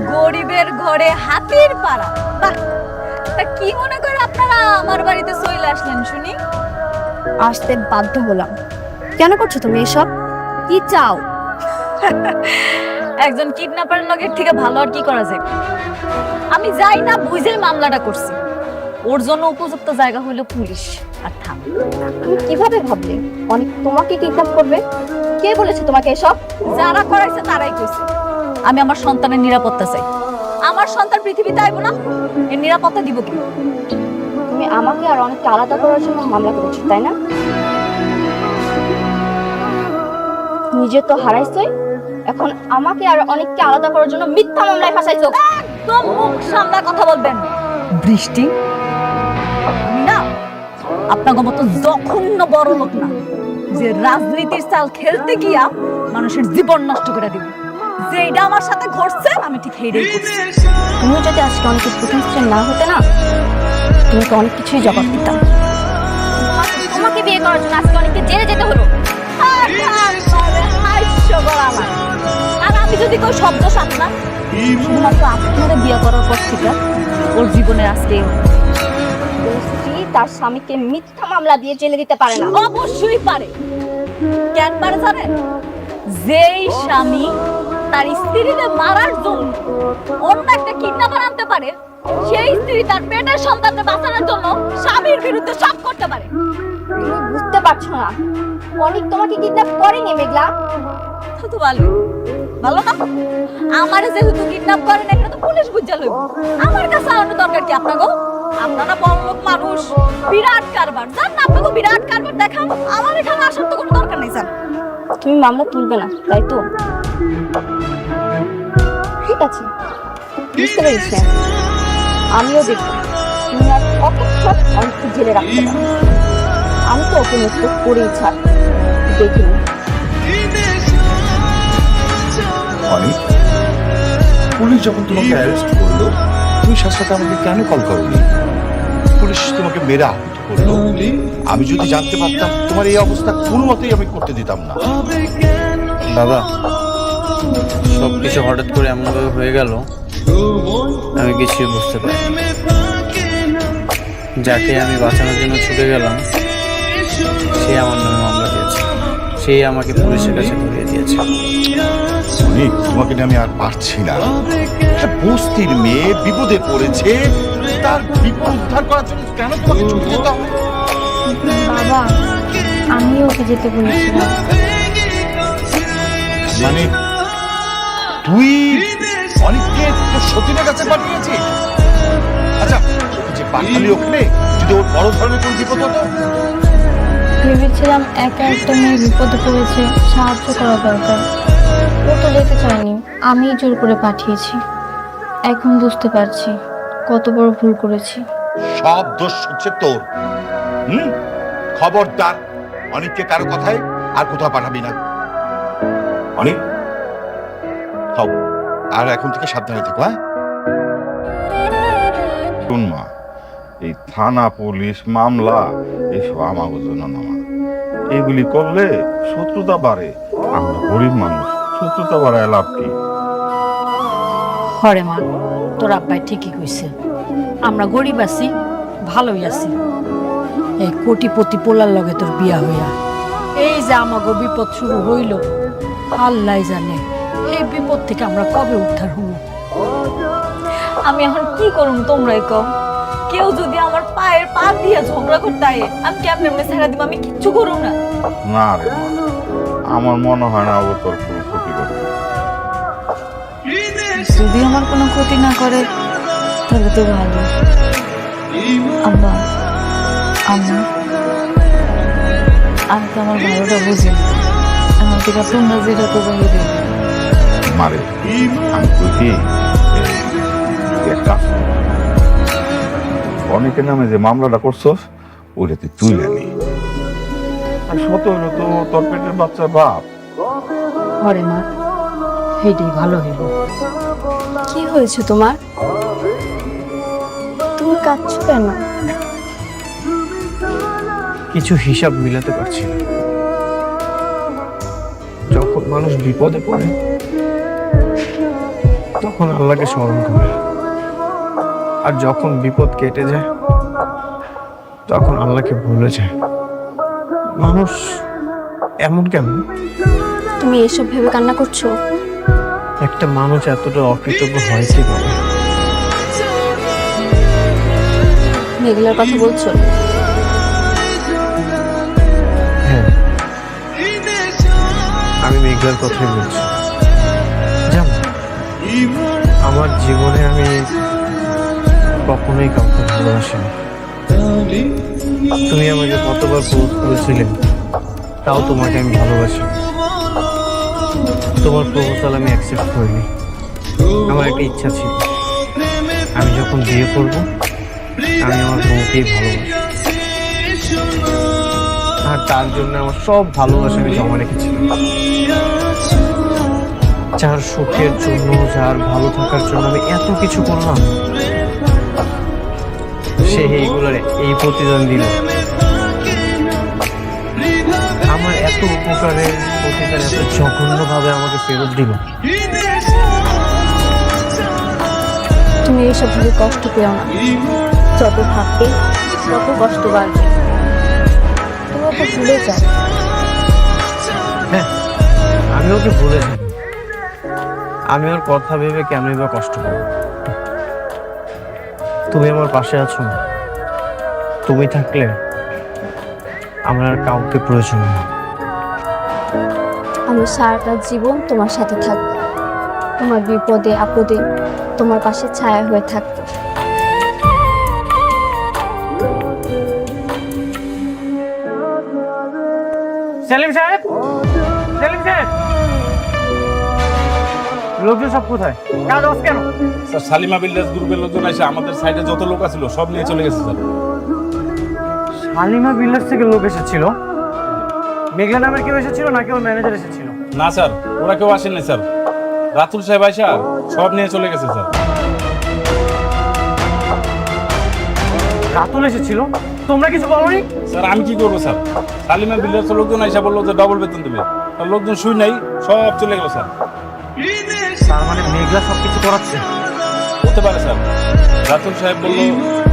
গরিবের ঘরে হাতির পাড়া। বাহ, তা কি মনে করে আপনারা আমার বাড়িতে চলে আসলেন শুনি? আসতে বাধ্য হলাম। কেন করছো তুমি এসব? কি চাও? একজন কিডন্যাপারের লগের থেকে ভালো আর কি করা যায়? আমি যাই না বুঝে মামলাটা করছি। ওর জন্য উপযুক্ত জায়গা হলো পুলিশ আর থানা। তুমি কিভাবে ভাবলে অনেক তোমাকে কিডন্যাপ করবে? কে বলেছে তোমাকে এসব? যারা করাইছে তারাই কইছে। আমি আমার সন্তানের নিরাপত্তা চাই। আমার সন্তান পৃথিবীতে আইব না, এর নিরাপত্তা দিব কি? তুমি আমাকে আর অনেককে আলাদা করার জন্য মামলা করেছো, তাই না? নিজে তো হারাইছই, এখন আমাকে আর অনেককে আলাদা করার জন্য মিথ্যা মামলায় ফাঁসাইছো। একদম মুখ সামলা কথা বলবেন। বৃষ্টি, আমি না আপনার মতো জঘন্য বড় লোক না যে রাজনীতির চাল খেলতে গিয়া মানুষের জীবন নষ্ট করে দিব। যেটা আমার সাথে ঘটছে আমি ঠিক সেইটাই করছি। তুমি যদি আজকে অনেকের প্রথম স্ত্রী না হতে না, তুমি তো অনেক কিছুই জবাব দিতাম। তোমাকে বিয়ে করার জন্য আজকে অনেককে জেলে যেতে হলো। আর আমি যদি কেউ শব্দ সাত না, শুধুমাত্র আপনারা বিয়ে করার পর থেকে ওর জীবনের আজকে স্ত্রী তার স্বামীকে মিথ্যা মামলা দিয়ে জেলে দিতে পারে না। অবশ্যই পারে। কেন পারে জানেন? যেই স্বামী তার স্ত্রীকে মারার জন্য অন্য একটা কিডন্যাপার আনতে পারে, সেই স্ত্রী তার পেটের সন্তানকে বাঁচানোর জন্য স্বামীর বিরুদ্ধে সব করতে পারে। তুমি বুঝতে পারছো না, অনেক তোমাকে কিডন্যাপ করেনি মেঘলা। তো ভালো ভালো না, আমারে যেহেতু কিডন্যাপ করেন এটা তো পুলিশ বুঝা লইব। আমার কাছে আনার দরকার কি আপনাগো? আপনারা বড়লোক মানুষ, বিরাট কারবার জান না, আপনাকে বিরাট কারবার দেখান। আমার এখানে আসার তো কোনো দরকার নেই স্যার। তুমি মামলা তুলবে না, তাই তো? ঠিক আছে, বুঝতে পেরেছি। আমিও দেখব তুমি আর কতক্ষণ অনেককে জেলে রাখতে পারো। আমি তো ওকে মুক্ত করেই ছাড়, দেখি না। অনেক পুলিশ যখন তোমাকে অ্যারেস্ট করলো, তুমি সাথে সাথে আমাকে কেন কল করোনি? পুলিশ তোমাকে মেরে আহত করলো। আমি যদি জানতে পারতাম তোমার এই অবস্থা, কোনো মতেই আমি করতে দিতাম না। বাবা, সবকিছু হঠাৎ করে এমনভাবে হয়ে গেল, আমি কিছুই বুঝতে পারি। যাকে আমি বাঁচানোর জন্য ছুটে গেলাম, সে আমার নামে মামলা দিয়েছে, সে আমাকে পুলিশের কাছে ধরিয়ে দিয়েছে। অনেক তোমাকে নিয়ে আমি আর পারছি না। একটা বস্তির মেয়ে বিপদে পড়েছে, তার বিপদ উদ্ধার করার জন্য কেন তোমাকে ছুটে যেতে হবে? বাবা, আমি ওকে যেতে বলেছিলাম। মানে তুই অনেককে তোর সতীনের কাছে পাঠিয়েছিস? আচ্ছা, যে পাঠালি ওখানে, যদি ওর বড় ধরনের কোন বিপদ হতো? ভেবেছিলাম একা একটা মেয়ে বিপদে পড়েছে, সাহায্য করা দরকার। ও তো যেতে চায়নি, আমিই জোর করে পাঠিয়েছি। এখন বুঝতে পারছি কত বড় ভুল করেছি। সব দোষ হচ্ছে তোর। খবরদার, অনেককে কারো কথায় আর কোথাও পাঠাবি না। অনেক খাও, আর এখন থেকে সাবধানে থেকো। হ্যাঁ, শুন মা, এই থানা পুলিশ মামলা এসব আমাদের জন্য না। এগুলি করলে শত্রুতা বাড়ে। আমরা গরিব মানুষ, শত্রুতা বাড়ায় লাভ কি? হরে মা, তোর আব্বাই ঠিকই কইছে। আমরা গরিব আছি, ভালোই আছি। এই কোটিপতি পোলার লগে তোর বিয়া হইয়া এই যে আমাগো বিপদ শুরু হইল, আল্লাহ জানে এই বিপদ থেকে আমরা কবে উদ্ধার হব। আমি এখন কি করুম তোমরাই কও? কেউ যদি আমার পায়ের পা দিয়ে ঝগড়া করতে আয়ে, আমি কেমনে এমনি ছেড়ে দিব? আমি কিচ্ছু করুম না। না রে মা, আমার মনে হয় না ও তোর কোনো ক্ষতি করবে। যদি আমার কোনো ক্ষতি না করে তাহলে তো ভালো। আব্বা, আম্মা, আমি তো আমার ভালোটা বুঝি, আমার থেকে তোমরা যেটা তো বাইরে মারে আমি কই কি, এক কাজ কর, অনেকের নামে যে মামলাটা করছস ওইটাতে তুলে নি। আর শত হইলো তো তোর পেটের বাচ্চার বাপ। হরে মা, এইটাই ভালো হইব। কি হয়েছে তোমার? তুমি কাঁদছো কেন? কিছু হিসাব মিলাতে পারছি না। যখন মানুষ বিপদে পড়ে তখন আল্লাহকে স্মরণ করে, আর যখন বিপদ কেটে যায় তখন আল্লাহকে ভুলে যায়। মানুষ এমন কেমন? তুমি এসব ভেবে কান্না করছো? একটা মানুষ এতটা অকৃতজ্ঞ হয় কি বলে? মেঘলার কথা বলছো? হ্যাঁ, আমি মেঘলার কথাই বলছি। জানো, আমার জীবনে আমি কখনোই কাউকে ভালোবাসিনি। তুমি আমাকে কতবার প্রপোজ করেছিলে, তাও তোমাকে আমি ভালোবাসি। তোমার প্রপোজাল আমি অ্যাকসেপ্ট করিনি। আমার একটা ইচ্ছা ছিল, আমি যখন বিয়ে করব আমি আমার বউকেই ভালোবাসি, আর তার জন্য আমার সব ভালোবাসা আমি জমা রেখেছিলাম। যার সুখের জন্য, যার ভালো থাকার জন্য আমি এত কিছু করলাম, সে এইগুলোর এই প্রতিদান দিল। আমার এত উপকারের প্রতিদান এত জঘন্যভাবে আমাকে ফেরত দিল। তুমি এইসব ভেবে কষ্ট পেও না। যত ভাববে তত কষ্ট বাড়বে। তুমি ওকে ভুলে যাও। হ্যাঁ, আমি ওকে ভুলে যাই। আমি ওর কথা ভেবে কেনই বা কষ্ট পাবো? তুমি আমার পাশে আছো না, তুমি থাকলে আমার আর কাউকে প্রয়োজন নেই। আমি সারাটা জীবন তোমার সাথে থাকবো। তোমার বিপদে আপদে তোমার পাশে ছায়া হয়ে থাকবো। সেলিম সাহেব, সেলিম সাহেব, লোকজন সব কোথায়? কাজ অফ কেন? স্যার সালিমা বিল্ডার্স গ্রুপের লোকজন এসে আমাদের সাইডে যত লোক আছিল সব নিয়ে চলে গেছে স্যার। শালিমা বিল্ডার্স থেকে লোক এসেছিল? মেঘলা নামের কেউ এসেছিল নাকি ওর ম্যানেজার এসেছিল? না স্যার, ওরা কেউ আসেনি স্যার। রাতুল সাহেব আইসা সব নিয়ে চলে গেছে স্যার। রাতুল এসেছিল? তোমরা কিছু বলোনি? স্যার আমি কি করবো স্যার? সালিমা বিল্ডার্স লোকজন আইসা বললো যে ডবল বেতন দেবে, আর লোকজন শুই নাই, সব চলে গেল স্যার। তার মানে মেঘলা সবকিছু করাচ্ছে? হতে পারে স্যার। রাতুল সাহেব বললো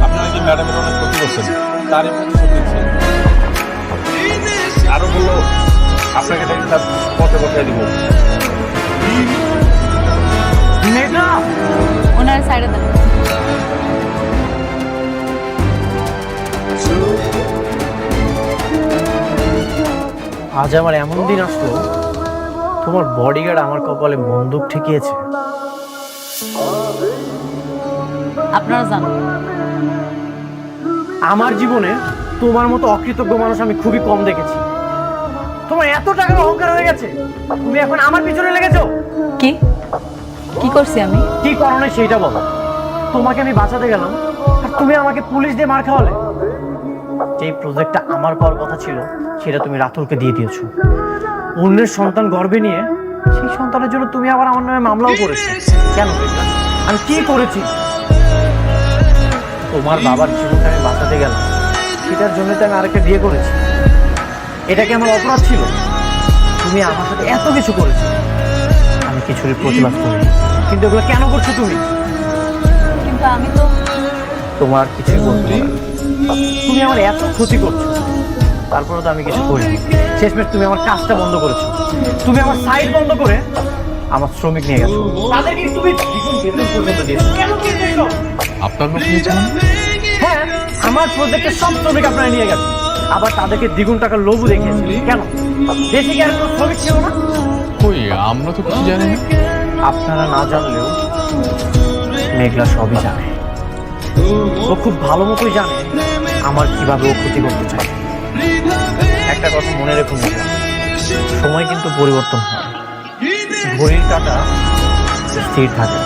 আপনারা কি ম্যাডামের অনেক ক্ষতি করছেন, তারই প্রতিশোধ দিচ্ছেন। আরো বললো আপনাকে নাকি স্যার পথে পথে দিব। মেঘলা, ওনার সাইডে দেন। আজ আমার এমন দিন আসলো, তোমার বডিগার্ড আমার কপালে বন্দুক ঠেকিয়েছে। আপনারা যান। আমার জীবনে তোমার মতো অকৃতজ্ঞ মানুষ আমি খুবই কম দেখেছি। তোমার এত টাকার অহংকার হয়ে গেছে, তুমি এখন আমার পিছনে লেগেছো। কি কি করছি আমি? কি করো না সেইটা বলো। তোমাকে আমি বাঁচাতে গেলাম আর তুমি আমাকে পুলিশ দিয়ে মার খাওয়ালে। যেই প্রজেক্টটা আমার পাওয়ার কথা ছিল সেটা তুমি রাতুলকে দিয়ে দিয়েছো। অন্যের সন্তান গর্ভে নিয়ে সেই সন্তানের জন্য তুমি আবার আমার নামে মামলাও করেছো। কেন মেঘলা? আমি কি করেছি? তোমার বাবার জীবনটা আমি বাঁচাতে গেলাম, সেটার জন্য তো আমি আরেকটা বিয়ে করেছি। এটা কি আমার অপরাধ ছিল? তুমি আমার সাথে এত কিছু করেছো, আমি কিছুরই প্রতিবাদ করিনি। কিন্তু এগুলো কেন করছো তুমি? কিন্তু আমি তো তোমার কিছুই বলতে হবে না। তুমি আমার এত ক্ষতি করছো, তারপরে তো আমি কিছু করিনি। শেষমেশ তুমি আমার কাজটা বন্ধ করেছো। তুমি আমার সাইট বন্ধ করে আমার শ্রমিক নিয়ে গেছো। তাদেরকে তুমি দ্বিগুণ বেতন পর্যন্ত দিয়েছো। কেন দিয়েছো এসব? আপনার লোক নিয়েছেন? হ্যাঁ, আমার প্রজেক্টের সব শ্রমিক আপনারা নিয়ে গেছেন, আবার তাদেরকে দ্বিগুণ টাকার লোভও দেখিয়েছেন। কেন? দেশে কি আর কোনো শ্রমিক ছিল না? কই, আমরা তো কিছু জানি না। আপনারা না জানলেও মেঘলা সবই জানে। ও খুব ভালো মতোই জানে আমার কিভাবে ও ক্ষতি করতে চায়। একটা কথা মনে রেখুন মেঘলা, সময় কিন্তু পরিবর্তন হয়। ঘড়ির কাঁটা স্থির থাকে,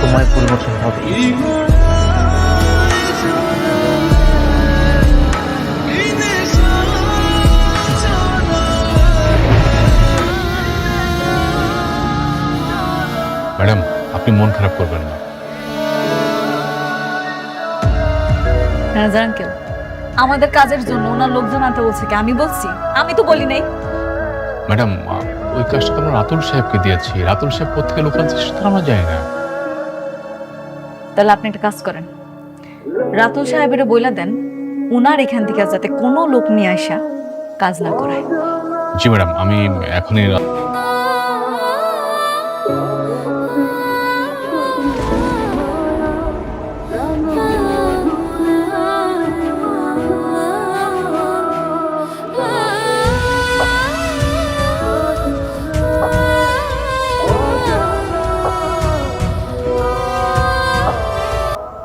সময় পরিবর্তন হবে। ম্যাডাম আপনি মন খারাপ করবেন না। ম্যানেজার আঙ্কেল, আমাদের কাজের জন্য ওনার লোকজন আনতে বলছে কি? আমি বলছি? আমি তো বলি নাই। ম্যাডাম ওই কাজটা তো আমরা রাতুল সাহেবকে দিয়েছি। রাতুল সাহেব কোথেকে লোক আনছে সেটা আমরা জানি না। তাহলে আপনি একটা কাজ করেন, রাতুল সাহেবের বইলা দেন উনার এখান থেকে যাতে কোনো লোক নিয়ে আসা কাজ না করায়। জি ম্যাডাম, আমি এখনই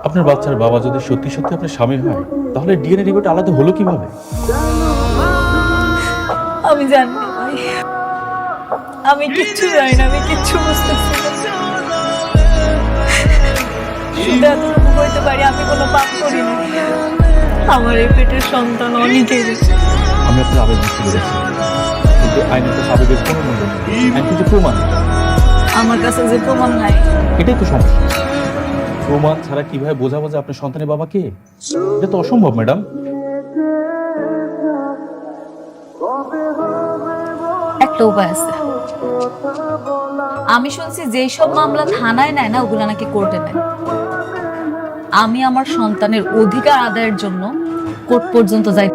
আপনার বাচ্চার বাবা যদি সত্যি সত্যি আপনার স্বামী হয়, তাহলে ডিএনএ রিপোর্ট আলাদা হলো কিভাবে? আমি জানি না ভাই, আমি কিচ্ছু জানি না, আমি কিচ্ছু বুঝতেছি না। শুধু এতটুকু বলতে পারি আমি কোনো পাপ করিনি। আমার এই পেটের সন্তান অনেকের। আমি আপনার আবেগ বুঝতে পেরেছি, কিন্তু আইনের কাছে আবেগের কোনো মূল্য নেই। আইন কিছু প্রমাণ, আমার কাছে যে প্রমাণ নাই। এটাই তো সমস্যা। প্রমাণ ছাড়া কিভাবে বোঝাবো যে আপনার সন্তানের বাবা কে? এটা তো অসম্ভব ম্যাডাম। একটা উপায় আছে। আমি শুনছি যেই সব মামলা থানায় নেয় না, ওগুলো নাকি কোর্টে নেয়। আমি আমার সন্তানের অধিকার আদায়ের জন্য কোর্ট পর্যন্ত যাই।